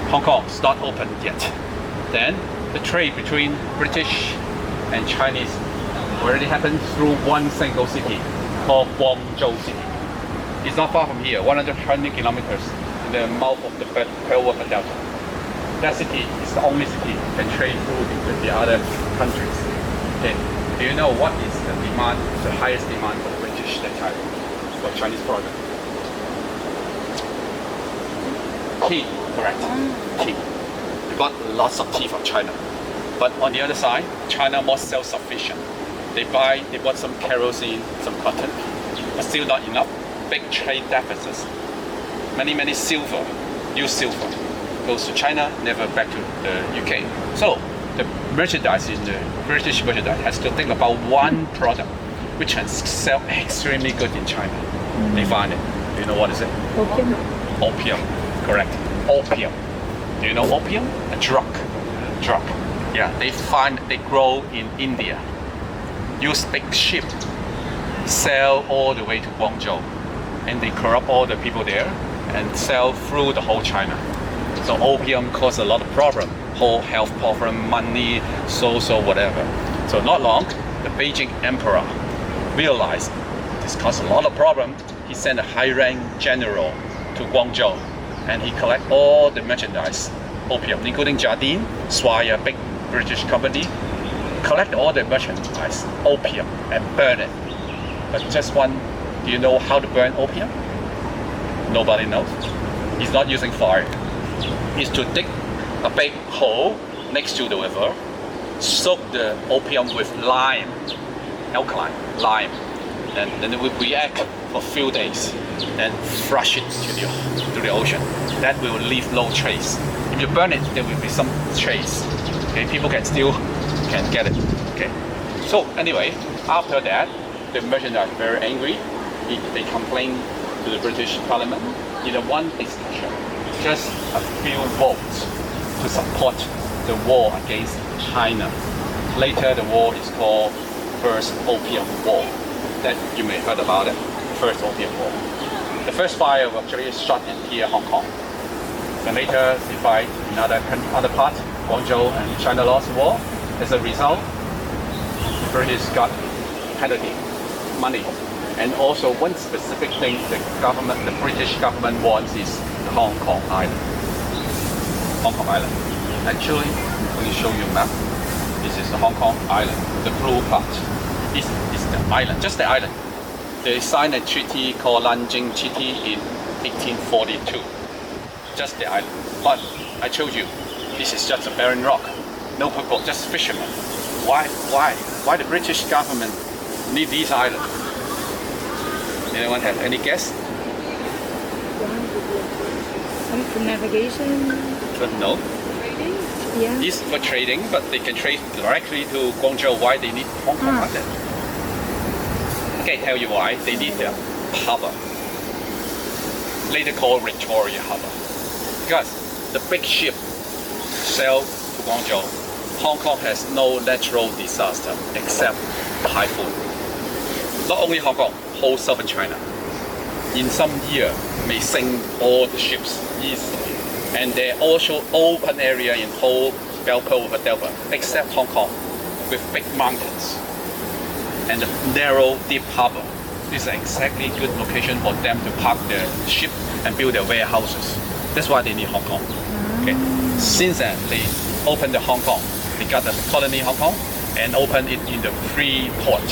Hong Kong is not open yet. Then the trade between British and Chinese already happened through one single city called Guangzhou City. It's not far from here, 120 kilometers in the mouth of the Pearl River Delta. That city is the only city that can trade through with the other countries. Okay. Do you know what is the demand, the highest demand for British than China, for Chinese product? Tea, correct. Tea. We got lots of tea from China. But on the other side, China more self-sufficient. They bought some kerosene, some cotton, but still not enough. Big trade deficits. Many silver, used silver, goes to China, never back to the UK. So the merchandise in the British merchandise has to think about one product which can sell extremely good in China. They find it. Do you know what is it? Opium. Opium. Correct. Opium. Do you know opium? A drug. Drug. Yeah, they grow in India. Use big ship, sell all the way to Guangzhou, and they corrupt all the people there and sell through the whole China. So opium causes a lot of problem, whole health problem, money, social whatever. So not long, the Beijing emperor realized this caused a lot of problem. He sent a high-rank general to Guangzhou, and he collect all the merchandise, opium, including Jardine, Swire, big British company, collect all the merchandise, opium, and burn it. But just one, do you know how to burn opium? Nobody knows. He's not using fire. He's to dig a big hole next to the river, soak the opium with lime, alkaline lime, and then it will react for a few days, then flush it to the ocean. That will leave no trace. If you burn it, there will be some trace. Okay, people can get it. Okay. So anyway, after that, the merchants are very angry. They complain to the British Parliament in a one discussion, just a few votes to support the war against China. Later, the war is called First Opium War. That you may have heard about it. First Opium War. The first fire was actually shot in here, Hong Kong. Then later, they fight in other parts, Guangzhou, and China lost the war. As a result, the British got penalty, money, and also one specific thing the British government wants is the Hong Kong Island. Hong Kong Island. Actually, let me show you a map. This is the Hong Kong Island, the blue part. This is the island, just the island. They signed a treaty called Nanjing Treaty in 1842. Just the island. But I told you, this is just a barren rock. No people, just fishermen. Why the British government need these islands? Anyone have any guess? Some for navigation. No. Trading? Yeah. It's for trading, but they can trade directly to Guangzhou. Why they need Hong Kong Island? Okay, tell you why. They need the harbor. Later called Victoria Harbor. Because the big ship sail to Guangzhou. Hong Kong has no natural disaster except the typhoon. Not only Hong Kong, whole southern China. In some year, may sink all the ships easily. And there also open area in whole Pearl River Delta, except Hong Kong, with big mountains and a narrow, deep harbor. This is exactly good location for them to park their ship and build their warehouses. That's why they need Hong Kong. Okay. Since then, they opened the Hong Kong. They got the colony Hong Kong and opened it in the free port,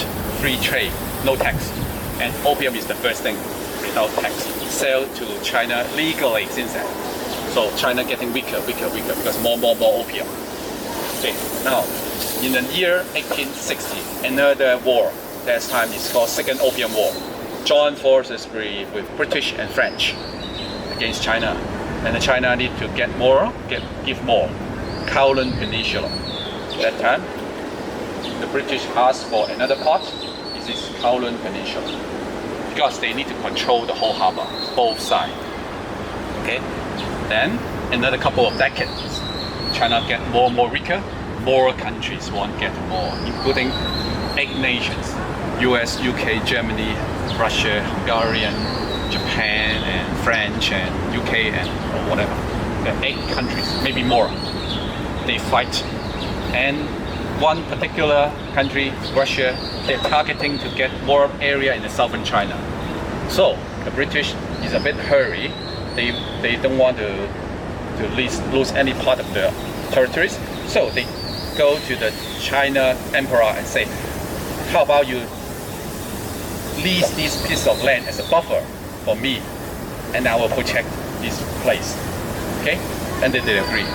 free trade, no tax. And opium is the first thing without tax. Sell to China legally since then. So China getting weaker because more opium. Okay. Now, in the year 1860, another war. That time is called Second Opium War. Joint forces with British and French against China. And China need to give more. Kowloon Peninsula. That time, the British asked for another part. This is Kowloon Peninsula. Because they need to control the whole harbor, both sides. Okay? Then, another couple of decades, China get more and more weaker. More countries want to get more, including 8 nations. US, UK, Germany, Russia, Hungarian, Japan, and French, and UK, and whatever. There are 8 countries, maybe more. They fight, and one particular country, Russia, they're targeting to get more area in the southern China. So the British is a bit hurry. They don't want to lose any part of the territories. So they go to the China emperor and say, how about you lease this piece of land as a buffer for me, and I will protect this place. Okay? And then they agree.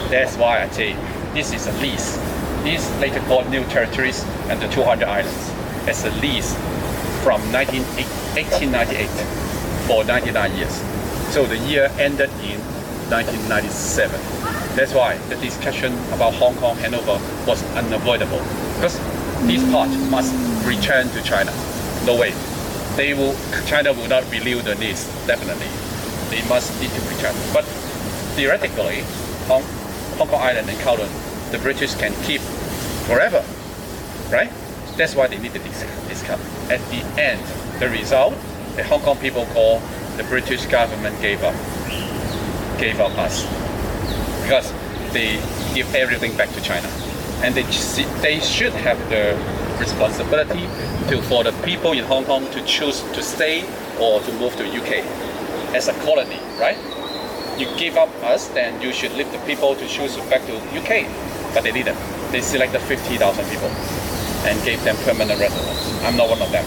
That's why I say this is a lease. These later called new territories and the 200 islands as a lease from 1898 for 99 years. So the year ended in 1997. That's why the discussion about Hong Kong handover was unavoidable, because this part must return to China. No way. China will not renew the lease, definitely. They must need to return. But theoretically, Hong Kong Island and Kowloon, the British can keep forever, right? That's why they need to discuss. At the end, the result, the Hong Kong people call the British government gave up us, because they give everything back to China, and they should have the responsibility for the people in Hong Kong to choose to stay or to move to UK as a colony, right? You give up us, then you should leave the people to choose back to UK. But they didn't. They selected 50,000 people and gave them permanent residence. I'm not one of them.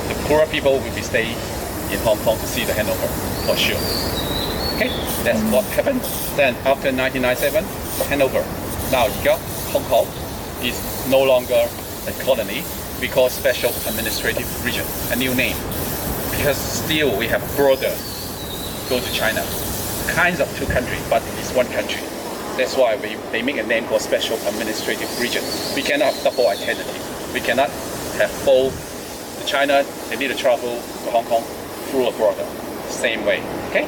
The poorer people will be staying in Hong Kong to see the handover, for sure. Okay, that's what happened. Then after 1997, handover. Now you got Hong Kong is no longer a colony. We call special administrative region, a new name, because still we have a border go to China. Kinds of 2 countries, but it's 1 country. That's why they make a name called special administrative region. We cannot have double identity. We cannot have both. China, they need to travel to Hong Kong through a border, same way. Okay.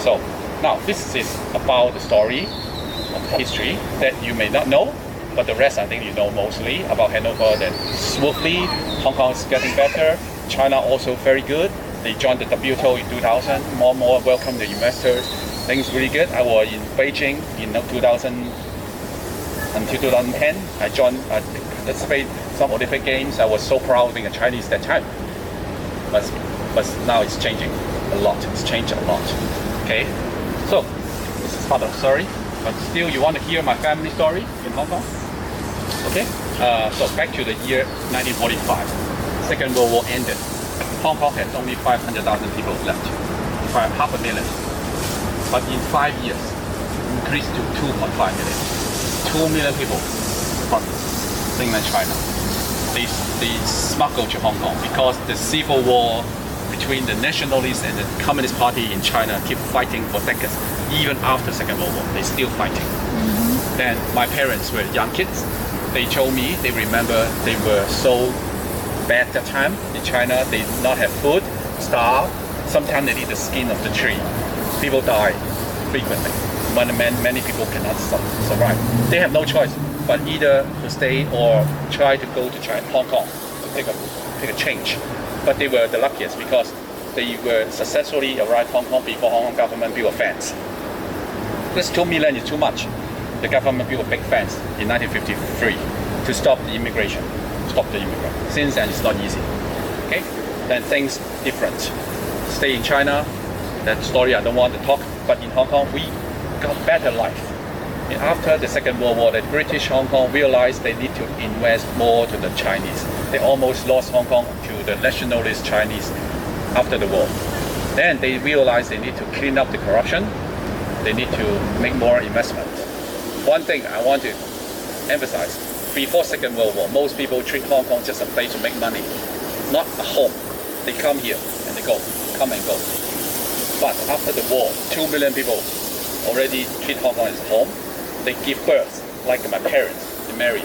So now this is about the story of the history that you may not know, but the rest I think you know mostly about handover. That smoothly, Hong Kong is getting better. China also very good. They joined the WTO in 2000. More and more welcome the investors. Things really good. I was in Beijing in 2000 until 2010. I joined participate some Olympic Games. I was so proud of being a Chinese that time. But now it's changing a lot. It's changed a lot. Okay. So this is part of the story. But still, you want to hear my family story in Hong Kong? Okay. So back to the year 1945. Second World War ended. Hong Kong has only 500,000 people left. Half a million. But in 5 years, increased to 2.5 million. 2 million people from mainland China. They smuggled to Hong Kong because the civil war between the nationalists and the Communist Party in China keep fighting for decades. Even after Second World War, they're still fighting. Then my parents were young kids. They told me they remember they were so bad that time in China. They did not have food, starved. Sometimes they eat the skin of the tree. People die frequently. Many people cannot survive. They have no choice but either to stay or try to go to Hong Kong to take a change. But they were the luckiest because they were successfully arrived Hong Kong before Hong Kong government built a fence. This 2 million is too much. The government built a big fence in 1953 to stop the immigration. Since then, it's not easy. Okay? Then things different. Stay in China. That story I don't want to talk. But in Hong Kong, we got better life. And after the Second World War, the British Hong Kong realized they need to invest more to the Chinese. They almost lost Hong Kong to the nationalist Chinese after the war. Then they realized they need to clean up the corruption. They need to make more investment. One thing I want to emphasize, before Second World War, most people treat Hong Kong just a place to make money, not a home. They come here and they go, come and go. But after the war, 2 million people already treat Hong Kong as home. They give birth, like my parents, they marry,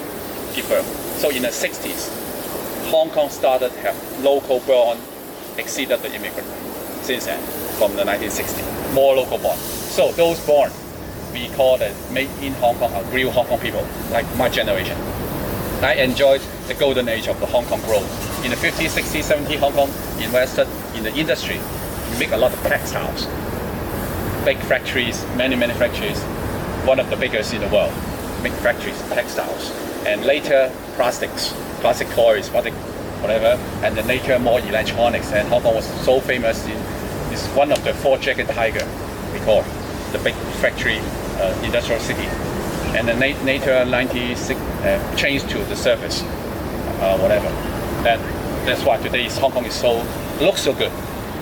give birth. So in the 60s, Hong Kong started to have local born exceeded the immigrant. Since then, from the 1960s, more local born. So those born, we call the made in Hong Kong, real Hong Kong people, like my generation. I enjoyed the golden age of the Hong Kong growth. In the 50s, 60s, 70s, Hong Kong invested in the industry. We make a lot of textiles. big factories, many factories, one of the biggest in the world. Big factories, textiles, and later plastic toys, plastic whatever, and then later more electronics. And Hong Kong was so famous in this one of the four-jagged tiger, we call the big factory industrial city. And then later 96 changed to the service, whatever. That's why today Hong Kong is looks so good.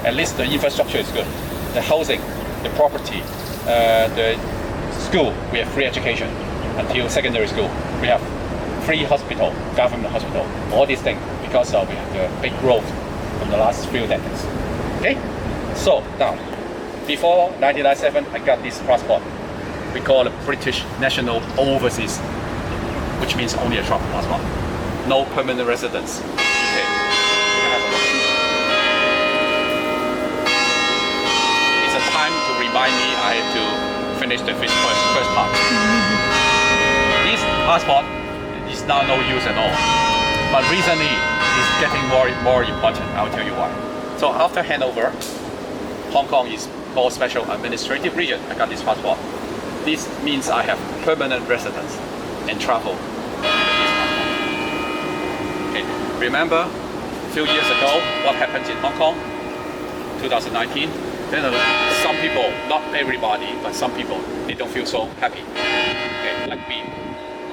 At least the infrastructure is good. The housing, the property, the school, we have free education until secondary school. We have free hospital, government hospital, all these things because we have the big growth from the last few decades. Okay? So now, before 1997, I got this passport. We call it British National Overseas, which means only a travel passport. No permanent residence. Okay. It's a time to remind me I have to finish the first part. This passport is now no use at all. But recently, it's getting more important. I'll tell you why. So after handover, Hong Kong is called Special Administrative Region. I got this passport. This means I have permanent residence and travel. Okay. Remember, a few years ago, what happened in Hong Kong? 2019. Then some people, not everybody, but some people, they don't feel so happy. Okay, like me.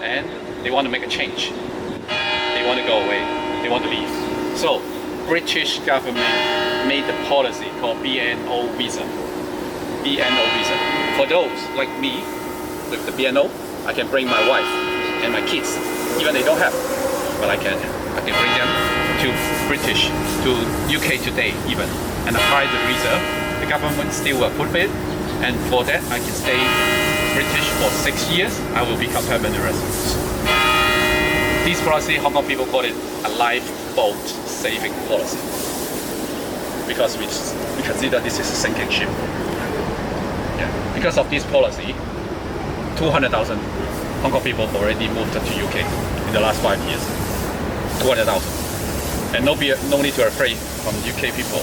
And they want to make a change. They want to go away. They want to leave. So, British government made the policy called BNO visa. BNO visa. For those like me, with the BNO, I can bring my wife and my kids, even they don't have, but I can bring them to British, to UK today even, and apply the visa. The government still will approve it, and for that I can stay British for 6 years. I will become permanent resident. This policy, Hong Kong people call it a lifeboat saving policy, because we consider this is a sinking ship. Yeah. Because of this policy, 200,000 Hong Kong people already moved to UK in the last 5 years. 200,000. And no need to be afraid from UK people.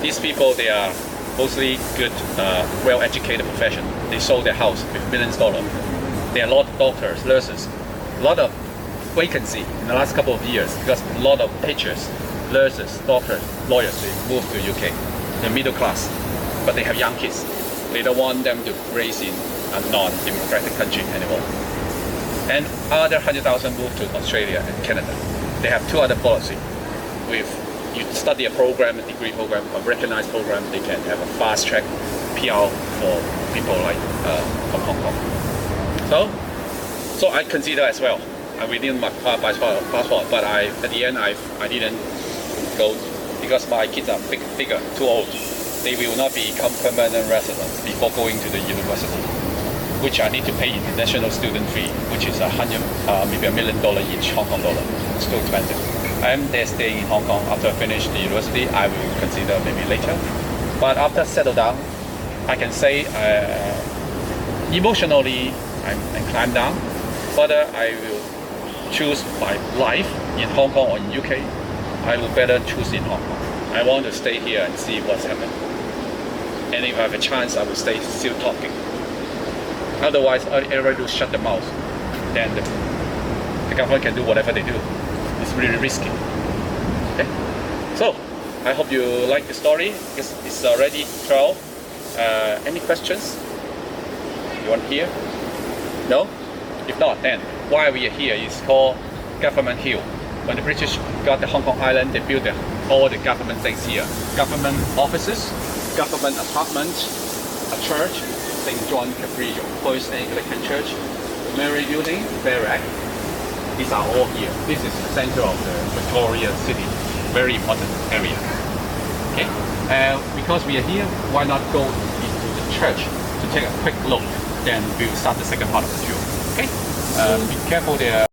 These people, they are mostly good, well-educated profession. They sold their house with millions of dollars. There are a lot of doctors, nurses, a lot of vacancy in the last couple of years because a lot of teachers, nurses, doctors, lawyers, they moved to UK. They're middle class, but they have young kids. They don't want them to raise in a non-democratic country anymore. And other 100,000 moved to Australia and Canada. They have two other policies. With you study a program, a degree program, a recognized program, they can have a fast track PR for people like from Hong Kong. So I consider as well. I renewed my passport, but at the end I didn't go because my kids are bigger, too old. They will not become permanent residents before going to the university, which I need to pay international student fee, which is maybe $1 million each Hong Kong dollar. It's too expensive. I'm there staying in Hong Kong. After I finish the university, I will consider maybe later. But after settle down, I can say emotionally I'm climbed down. Whether I will choose my life in Hong Kong or in UK, I will better choose in Hong Kong. I want to stay here and see what's happening. And if I have a chance, I will stay still talking. Otherwise, everybody will shut their mouth. Then the government can do whatever they do. It's really risky. Okay? So, I hope you like the story because it's already 12. Any questions? You want to hear? No? If not, then why we are here is called Government Hill. When the British got the Hong Kong Island, they built all the government things here. Government offices, government apartments, a church, St. John Cathedral, First Anglican Church, Mary Building, Barrack. These are all here. This is the center of the Victoria City, very important area. Okay, because we are here, why not go into the church to take a quick look? Then we'll start the second part of the tour. Okay, be careful there.